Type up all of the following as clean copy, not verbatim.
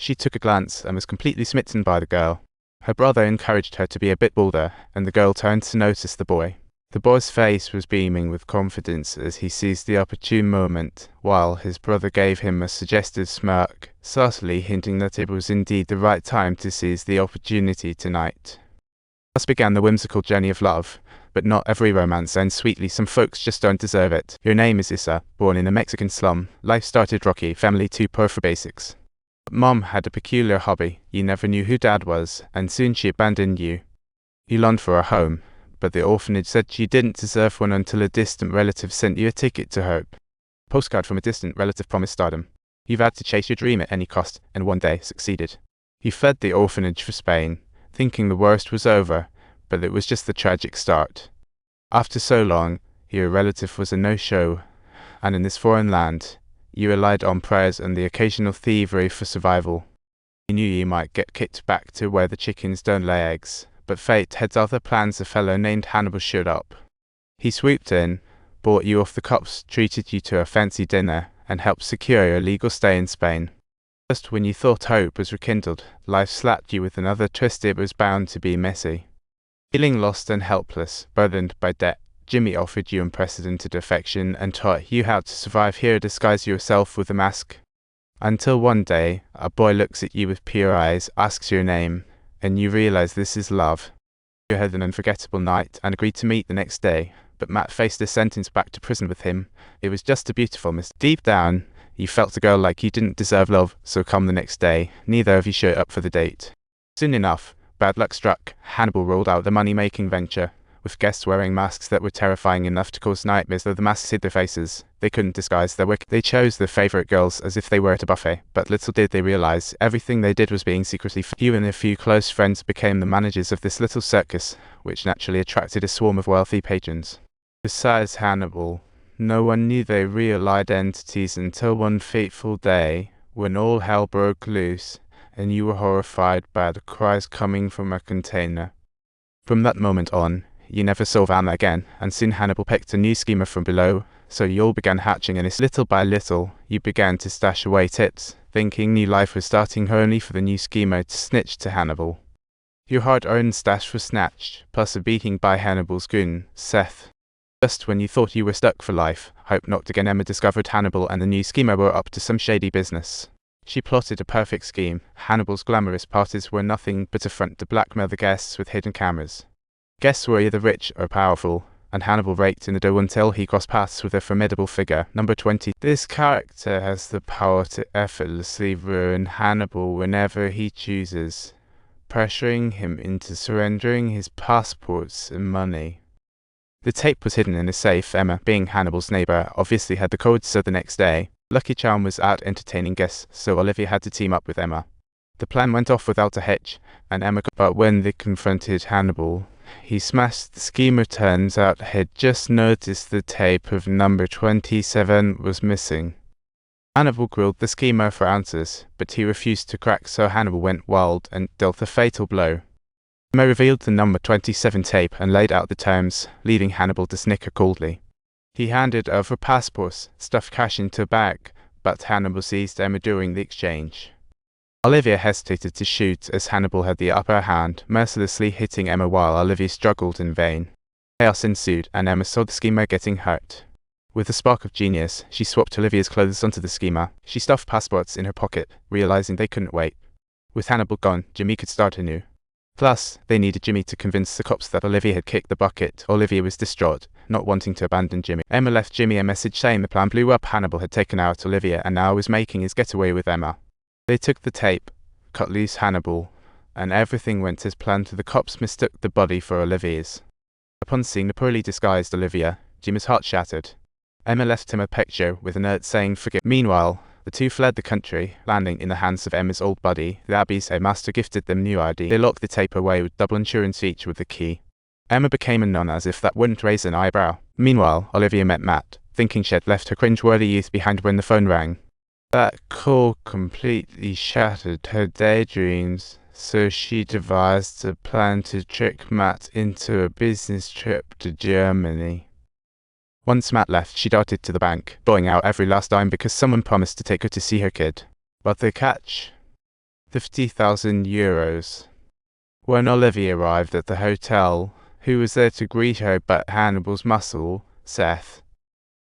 She took a glance and was completely smitten by the girl. Her brother encouraged her to be a bit bolder, and the girl turned to notice the boy. The boy's face was beaming with confidence as he seized the opportune moment, while his brother gave him a suggestive smirk, subtly hinting that it was indeed the right time to seize the opportunity tonight. Thus began the whimsical journey of love, but not every romance ends sweetly. Some folks just don't deserve it. Your name is Issa, born in a Mexican slum. Life started rocky, family too poor for basics. But Mom had a peculiar hobby. You never knew who Dad was, and soon she abandoned you. You longed for a home, but the orphanage said you didn't deserve one until a distant relative sent you a ticket to hope. Postcard from a distant relative promised stardom. You vowed to chase your dream at any cost, and one day succeeded. You fled the orphanage for Spain, thinking the worst was over, but it was just the tragic start. After so long, your relative was a no-show, and in this foreign land, you relied on prayers and the occasional thievery for survival. You knew you might get kicked back to where the chickens don't lay eggs, but fate had other plans. A fellow named Hannibal showed up. He swooped in, bought you off the cops, treated you to a fancy dinner, and helped secure your legal stay in Spain. Just when you thought hope was rekindled, life slapped you with another twist. It was bound to be messy. Feeling lost and helpless, burdened by debt, Jimmy offered you unprecedented affection and taught you how to survive here. Disguise yourself with a mask. Until one day, a boy looks at you with pure eyes, asks your name, and you realize this is love. You had an unforgettable night and agreed to meet the next day, but Matt faced a sentence back to prison with him. It was just a beautiful mistake. Deep down, you felt the girl like you didn't deserve love, so come the next day, neither of you showed up for the date. Soon enough, bad luck struck. Hannibal rolled out the money-making venture, with guests wearing masks that were terrifying enough to cause nightmares. Though the masks hid their faces, they couldn't disguise their wicked. They chose their favorite girls as if they were at a buffet, but little did they realize everything they did was being secretly. You and a few close friends became the managers of this little circus, which naturally attracted a swarm of wealthy patrons. Besides Hannibal, no one knew their real identities until one fateful day, when all hell broke loose, and you were horrified by the cries coming from a container. From that moment on, you never saw Vanna again, and soon Hannibal picked a new schemer from below, so you all began hatching, and little by little, you began to stash away tips, thinking new life was starting, only for the new schemer to snitch to Hannibal. Your hard-earned stash was snatched, plus a beating by Hannibal's goon, Seth. Just when you thought you were stuck for life, hope knocked again. Emma discovered Hannibal and the new schemer were up to some shady business. She plotted a perfect scheme. Hannibal's glamorous parties were nothing but a front to blackmail the guests with hidden cameras. Guests were either rich or powerful, and Hannibal raked in the dough until he crossed paths with a formidable figure, number 20. This character has the power to effortlessly ruin Hannibal whenever he chooses, pressuring him into surrendering his passports and money. The tape was hidden in a safe. Emma, being Hannibal's neighbor, obviously had the code, so the next day, Lucky Charm was out entertaining guests, so Olivia had to team up with Emma. The plan went off without a hitch, and Emma. But when they confronted Hannibal, he smashed the schemer. Turns out he'd just noticed the tape of number 27 was missing. Hannibal grilled the schemer for answers, but he refused to crack, so Hannibal went wild and dealt a fatal blow. Emma revealed the number 27 tape and laid out the terms, leaving Hannibal to snicker coldly. He handed over passports, stuffed cash into a bag, but Hannibal seized Emma during the exchange. Olivia hesitated to shoot as Hannibal had the upper hand, mercilessly hitting Emma while Olivia struggled in vain. Chaos ensued, and Emma saw the schemer getting hurt. With a spark of genius, she swapped Olivia's clothes onto the schemer. She stuffed passports in her pocket, realizing they couldn't wait. With Hannibal gone, Jimmy could start anew. Plus, they needed Jimmy to convince the cops that Olivia had kicked the bucket. Olivia was distraught, not wanting to abandon Jimmy. Emma left Jimmy a message saying the plan blew up. Hannibal had taken out Olivia and now was making his getaway with Emma. They took the tape, cut loose Hannibal, and everything went as planned. The cops mistook the body for Olivia's. Upon seeing the poorly disguised Olivia, Jimmy's heart shattered. Emma left him a picture with a note saying forgive. Meanwhile, the two fled the country, landing in the hands of Emma's old buddy. The Abbey's master gifted them new ID. They locked the tape away with double insurance each with the key. Emma became a nun, as if that wouldn't raise an eyebrow. Meanwhile, Olivia met Matt, thinking she had left her cringeworthy youth behind when the phone rang. That call completely shattered her daydreams, so she devised a plan to trick Matt into a business trip to Germany. Once Matt left, she darted to the bank, blowing out every last dime because someone promised to take her to see her kid. But the catch? €50,000. When Olivia arrived at the hotel, who was there to greet her but Hannibal's muscle, Seth?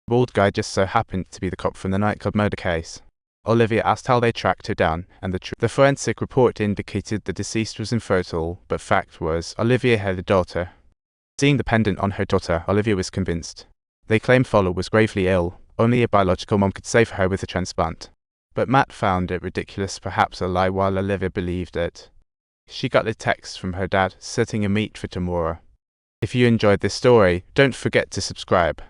The bald guy just so happened to be the cop from the nightclub murder case. Olivia asked how they tracked her down, and the forensic report indicated the deceased was infertile, but fact was, Olivia had a daughter. Seeing the pendant on her daughter, Olivia was convinced. They claimed Fowler was gravely ill, only a biological mom could save her with a transplant. But Matt found it ridiculous, perhaps a lie, while Olivia believed it. She got a text from her dad setting a meet for tomorrow. If you enjoyed this story, don't forget to subscribe.